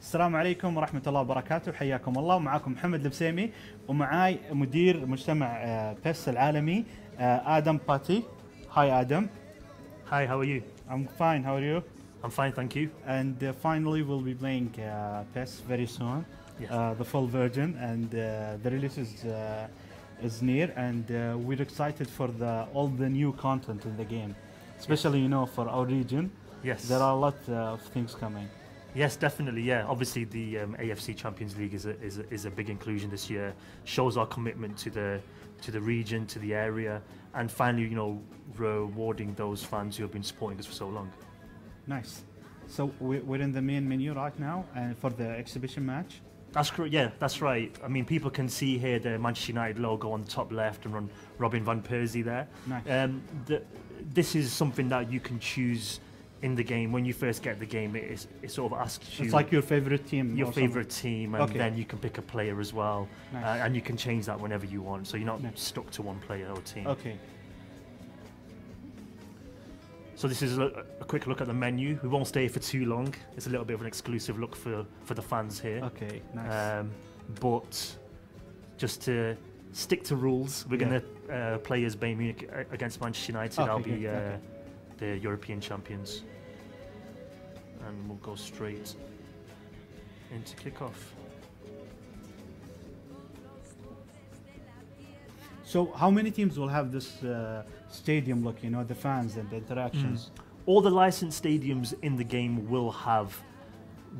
السلام عليكم ورحمة الله وبركاته، حياكم الله. ومعكم محمد البسيمي ومعاي مدير مجتمع بيس العالمي آدم باتي. Hi Adam. Hi, how are you? I'm fine, how are you? I'm fine, thank you. And finally we'll be playing PES very soon. Yes. The full version, and the release is near, and we're excited for all the new content in the game, especially for our region. Yes. There are a lot of things coming. Yes, definitely. Yeah, obviously the AFC Champions League is a big inclusion this year. Shows our commitment to the region, to the area, and finally, rewarding those fans who have been supporting us for so long. Nice. So we're in the main menu right now, and for the exhibition match. That's correct. Yeah, that's right. I mean, people can see here the Manchester United logo on the top left and Robin van Persie there. Nice. This is something that you can choose in the game. When you first get the game, it sort of asks you. It's like your favorite team. Your favorite team, and okay. then you can pick a player as well, nice. And you can change that whenever you want. So you're not nice. stuck to one player or team. Okay. So this is a quick look at the menu. We won't stay for too long. It's a little bit of an exclusive look for the fans here. Okay, nice. But just to stick to rules, we're going to play as Bayern Munich against Manchester United. Okay, I'll be the European champions. And we'll go straight into kickoff. So how many teams will have this stadium look, the fans and the interactions? All the licensed stadiums in the game will have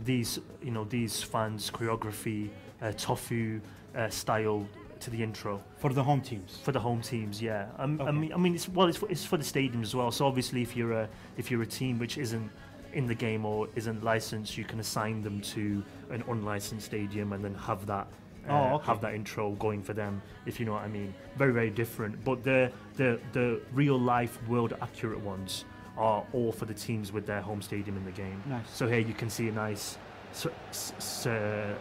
these, these fans, choreography, tofu style to the intro. For the home teams? For the home teams, yeah. Okay. I mean, it's for the stadium as well. So obviously, if you're a team which isn't in the game or isn't licensed, you can assign them to an unlicensed stadium and then have that. Have that intro going for them, if you know what I mean. Very, very different. But the real life, world accurate ones are all for the teams with their home stadium in the game. Nice. So here you can see a nice Sir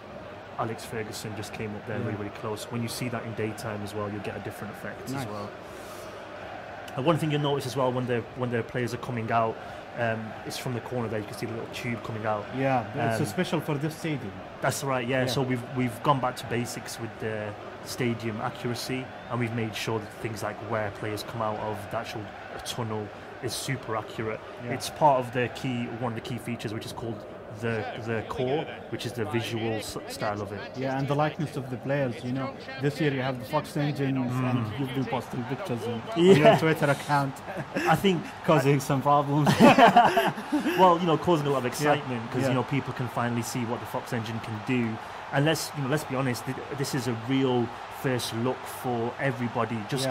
Alex Ferguson just came up there really, really close. When you see that in daytime as well, you'll get a different effect as well. And one thing you'll notice as well when the players are coming out, it's from the corner there. You can see the little tube coming out. Yeah, it's special for this stadium. That's right. Yeah. So we've gone back to basics with the stadium accuracy, and we've made sure that things like where players come out of the actual tunnel is super accurate. Yeah. It's part of one of the key features, which is called the core, which is the visual style of it. Yeah, and the likeness of the players. This year you have the Fox engine, and you've been posting pictures on your Twitter account. I think causing some problems. Well, causing a lot of excitement because people can finally see what the Fox engine can do. And let's be honest, this is a real first look for everybody, just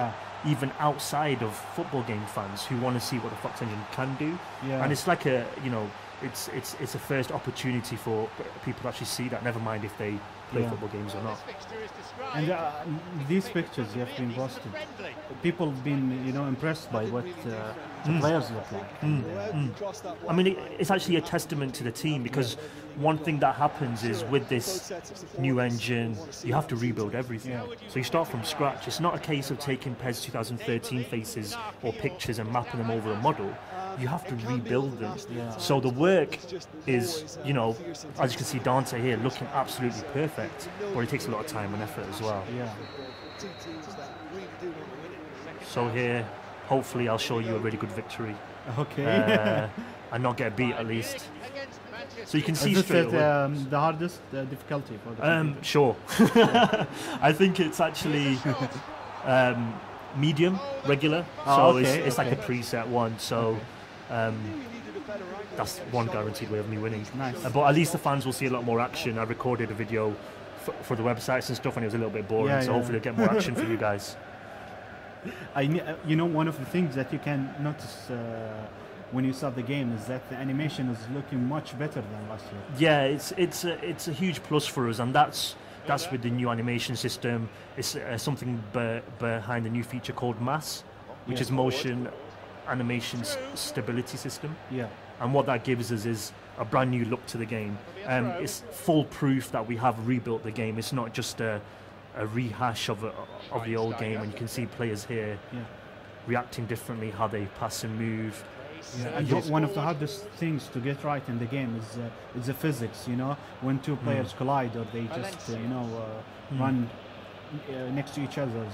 even outside of football game fans who want to see what the Fox engine can do. Yeah. And it's like it's a first opportunity for people to actually see that, never mind if they play football games or not. And these pictures you have been posted, people have been impressed by what the players look like. I mean, it's actually a testament to the team, because one thing that happens is with this new engine, you have to rebuild everything. So you start from scratch. It's not a case of taking PES 2013 faces or pictures and mapping them over a model. You have to rebuild them. So the work is, as you can see Dante here looking absolutely perfect, but it takes a lot of time and effort as well. So here, hopefully I'll show you a really good victory. Okay. And not get beat at least. So you can see is straight away. The hardest difficulty for the sure. I think it's actually medium, regular. So it's like a preset one. So that's one guaranteed way of me winning. Nice. But at least the fans will see a lot more action. I recorded a video for the websites and stuff, and it was a little bit boring. So hopefully I'll get more action for you guys. One of the things that you can notice when you start the game is that the animation is looking much better than last year. Yeah, it's a huge plus for us, and that's with the new animation system. It's something behind the new feature called MAS, which is motion animation stability system. Yeah. And what that gives us is a brand new look to the game. It's full proof that we have rebuilt the game. It's not just a rehash of the old game, and you can see players here reacting differently, how they pass and move. Yeah, and one of the hardest things to get right in the game is the physics. You know, when two players collide or they just run next to each other.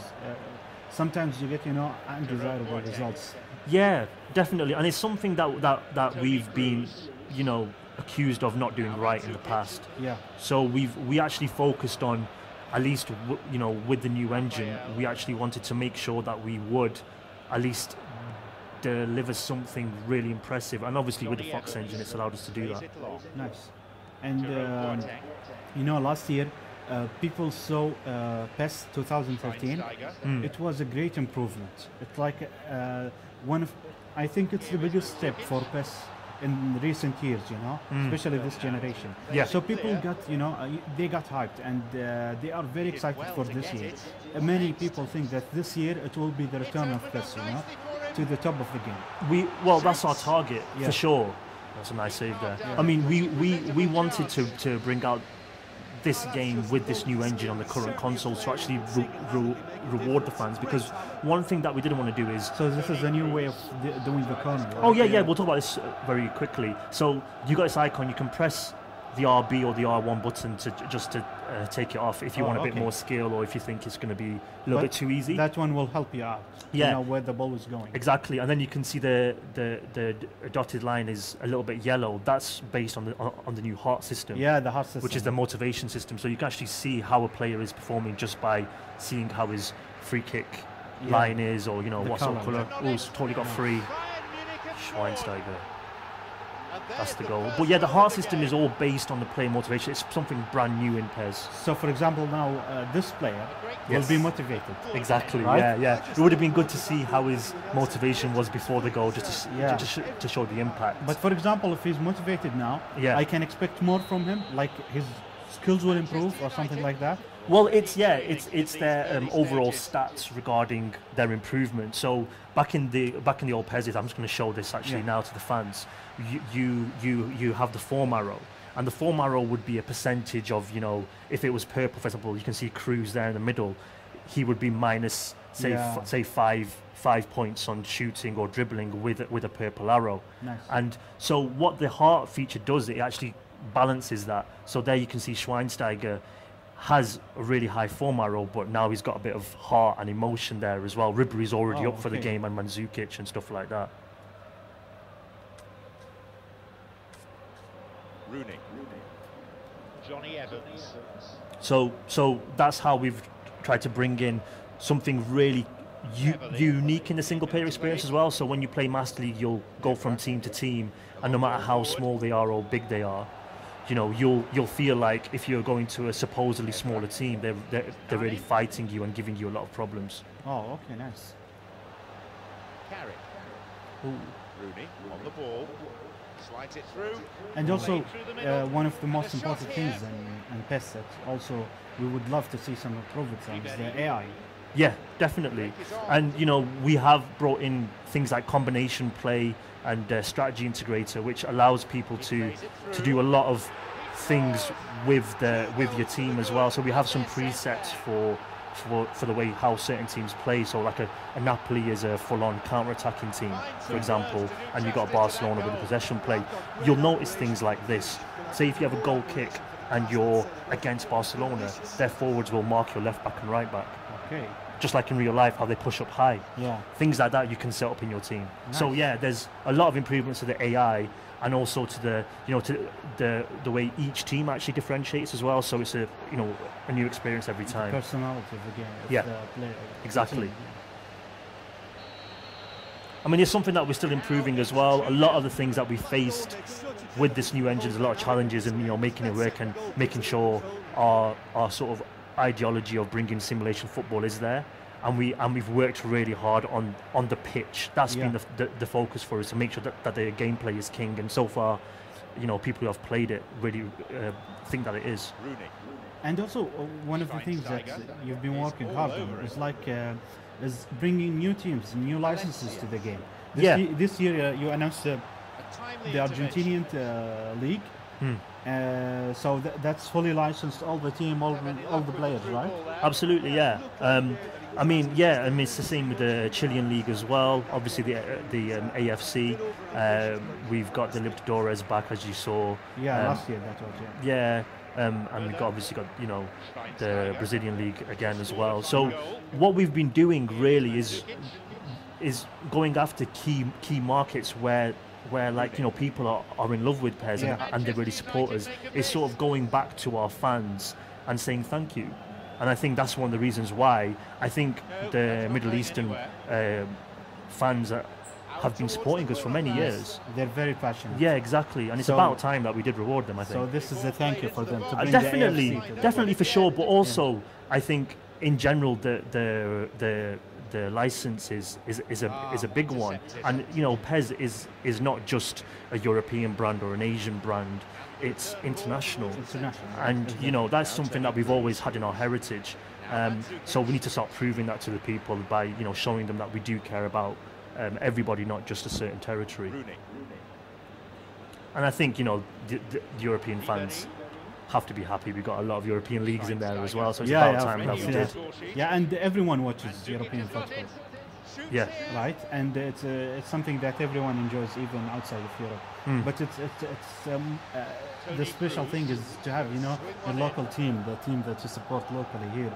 Sometimes you get undesirable results. Yeah, definitely, and it's something that we've been accused of not doing right in the past. Yeah. So we actually focused on, at least with the new engine, we actually wanted to make sure that we would at least deliver something really impressive, and obviously with the Fox engine it's allowed us to do that. Nice. And last year people saw PES 2013. It was a great improvement. It's like I think it's the biggest step for PES in recent years, especially this generation. Yeah. So people got, they got hyped, and they are very excited for this year. Many people think that this year it will be the return of PES, to the top of the game. Well, that's our target for sure. That's a nice save there. Yeah. I mean, we wanted to bring out this game with this new engine on the current consoles to actually reward the fans, because one thing that we didn't want to do is... So this is a new way of doing the corner, right? Oh yeah, we'll talk about this very quickly. So you got this icon, you can press the RB or the R1 button to take it off if you want a bit more skill, or if you think it's going to be a little bit too easy. That one will help you out. Yeah. You know where the ball is going. Exactly, and then you can see the dotted line is a little bit yellow. That's based on the new heart system. Yeah, the heart system, which is the motivation system. So you can actually see how a player is performing just by seeing how his free kick line is, or what sort of colour. Oh, it's totally got free. Schweinsteiger. That's the goal. But yeah, the heart system is all based on the player motivation. It's something brand new in PES. So for example, now this player will be motivated. Exactly, right? yeah. It would have been good to see how his motivation was before the goal, just to show the impact. But for example, if he's motivated now, I can expect more from him, like his skills will improve or something like that. Well, it's their overall stats regarding their improvement. So back in the old PES, I'm just going to show this actually now to the fans. You have the form arrow, and the form arrow would be a percentage of, if it was purple, for example, you can see Cruz there in the middle. He would be minus say 5 points on shooting or dribbling with a purple arrow. Nice. And so what the heart feature does, it actually balances that. So there you can see Schweinsteiger has a really high form arrow, but now he's got a bit of heart and emotion there as well. Ribery's already up for the game, and Mandzukic and stuff like that. Rooney. Johnny Evans. So that's how we've tried to bring in something really unique in the single player experience as well. So when you play Master League, you'll go from team to team, and no matter how small they are or big they are, you'll feel like if you're going to a supposedly smaller team, they're really fighting you and giving you a lot of problems. Oh, okay, nice. Carrick. Rooney on the ball. Slides it through. And also, one of the most important things in PES that also we would love to see some improvements on is the AI. Yeah, definitely. And we have brought in things like combination play and strategy integrator, which allows people to do a lot of things with your team as well. So we have some presets for the way how certain teams play. So like a Napoli is a full-on counter-attacking team, for example, and you've got Barcelona with a possession play. You'll notice things like this. Say if you have a goal kick and you're against Barcelona, their forwards will mark your left back and right back. Okay. Just like in real life, how they push up high. Yeah. Things like that you can set up in your team. Nice. So yeah, there's a lot of improvements to the AI, and also to the way each team actually differentiates as well. So it's a new experience every time. The personality of the game. Yeah. Player, exactly. I mean, it's something that we're still improving as well. A lot of the things that we faced with this new engine, there's a lot of challenges in making it work and making sure our sort of ideology of bringing simulation football is there, and we've worked really hard on the pitch. That's been the focus for us, to make sure that the gameplay is king, and so far people who have played it really think that it is. And also one of the things that you've been working hard on is bringing new teams, new licenses to the game. This year you announced the Argentinian league. So that's fully licensed, all the team, all the players, right? Absolutely, yeah. I mean, yeah, I mean it's the same with the Chilean league as well. Obviously, the AFC. We've got the Libertadores back, as you saw. Yeah, last year that was. Yeah. Yeah, and we've obviously got the Brazilian league again as well. So what we've been doing really is going after key markets where like people are in love with PES and they're really supporters. It's sort of going back to our fans and saying thank you. And I think that's one of the reasons why I think the Middle Eastern fans have been supporting us for many years. They're very passionate. Yeah, exactly. And it's about time that we did reward them, I think. So this is a thank you for them. To bring definitely for sure. But also, I think in general, the license is a big one. And PES is not just a European brand or an Asian brand. It's international. And that's something that we've always had in our heritage. So we need to start proving that to the people by showing them that we do care about everybody, not just a certain territory. And I think the European fans have to be happy. We've got a lot of European leagues in there as well, so it's about time that we did. Yeah, and everyone watches European football. Yeah. Right, and it's something that everyone enjoys, even outside of Europe. But the special thing is to have the local team, the team that you support locally here.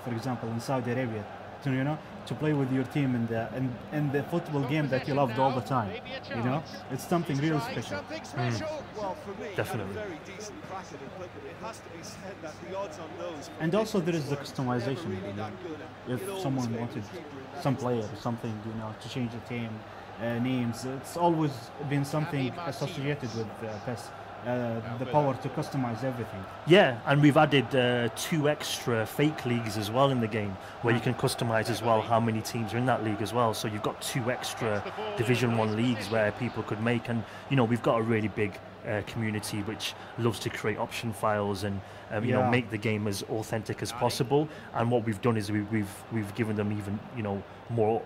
For example, in Saudi Arabia, to play with your team in the football game that you loved all the time. It's something real special. Definitely. And also there is the customization. If someone wanted some player or something, to change the team names, it's always been something associated with PES. The power to customize everything. Yeah, and we've added 2 extra fake leagues as well in the game, where you can customize as well how many teams are in that league as well. So you've got 2 extra Division 1 leagues where people could make, and we've got a really big community which loves to create option files and make the game as authentic as possible. And what we've done is we've given them even more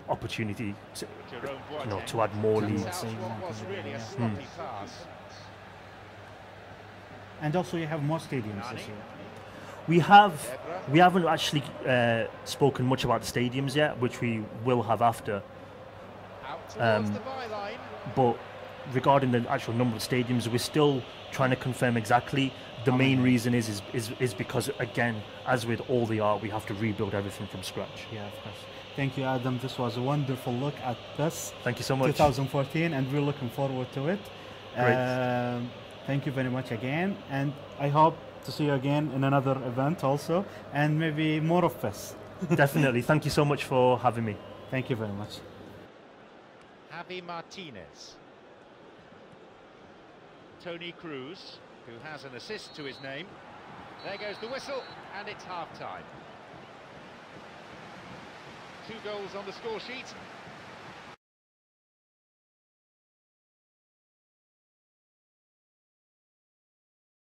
opportunity to add more leagues. And also you have more stadiums this year. We haven't actually spoken much about the stadiums yet, which we will have after. But regarding the actual number of stadiums, we're still trying to confirm exactly. The main reason is because, again, as with all the art, we have to rebuild everything from scratch. Yeah, of course. Thank you, Adam. This was a wonderful look at PES. Thank you so much. 2014, and we're looking forward to it. Great. Thank you very much again, and I hope to see you again in another event also, and maybe more of PES. Definitely. Thank you so much for having me. Thank you very much. Javi Martinez. Tony Cruz, who has an assist to his name. There goes the whistle, and it's half-time. 2 goals on the score sheet.